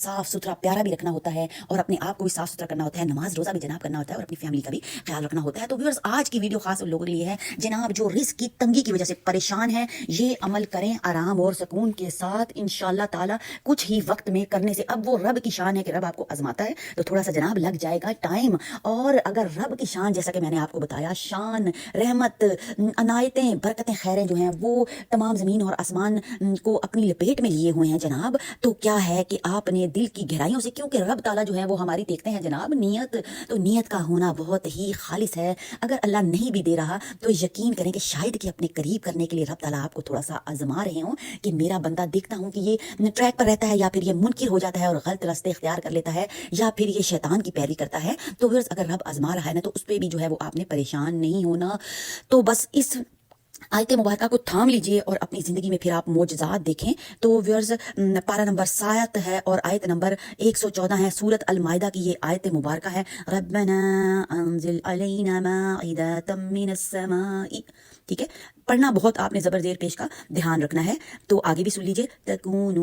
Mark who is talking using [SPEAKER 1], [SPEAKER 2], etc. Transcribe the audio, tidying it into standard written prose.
[SPEAKER 1] साफ सुथरा प्यारा भी रखना होता है और अपने आप को भी साफ सुथरा करना होता है, नमाज रोज़ा भी जनाब करना होता है और अपनी फैमिली का भी ख्याल रखना होता है। तो व्यूअर्स, आज की वीडियो खास उन लोगों के लिए है जनाब जो रिस्क की तंगी की वजह से परेशान है। ये अमल करें आराम और सुकून के साथ, इंशाल्लाह ताला कुछ ही वक्त में करने से, अब वो रब की शान है कि रब आपको आजमाता है तो थोड़ा सा जनाब लग जाएगा टाइम। और अगर रब की शान, जैसा कि मैंने आपको बताया, शान, रहमत, अनायतें, बरकतें, खैरें जो हैं वो तमाम ज़मीन और आसमान को अपनी लपेट में लिए हुए हैं जनाब। तो क्या है कि आपने दिल की गहराइयों से, क्योंकि रब ताला जो है वो हमारी देखते हैं जनाब नियत, तो नियत का होना बहुत ही खालिस है। अगर अल्लाह नहीं भी दे रहा तो यकीन करें कि शायद कि अपने करीब करने के लिए रब ताला आपको थोड़ा सा आजमा रहे हों कि मेरा बंदा, देखता हूँ कि ये ट्रैक पर रहता है या फिर ये मुनकिर हो जाता है और गलत रास्ते इख्तियार कर लेता है या फिर ये शैतान की पैरवी करता है। तो व्यूअर्स, अगर रब आजमा रहा है ना तो उस पर भी जो है वो आपने परेशान नहीं होना। तो बस इस आयत मुबारका को थाम लीजिए और अपनी ज़िंदगी में फिर आप मोजज़ात देखें। तो व्यूअर्स, पारा नंबर 7 है और आयत नंबर 114 है। सूरत अल माइदा की ये आयत मुबारका है। रब्बना अंजिल अलैना माइदतम मिनस समाई। ठीक है, पढ़ना बहुत आपने ज़बर ज़ेर पेश का ध्यान रखना है। तो आगे भी सुन लीजिए। तकूनु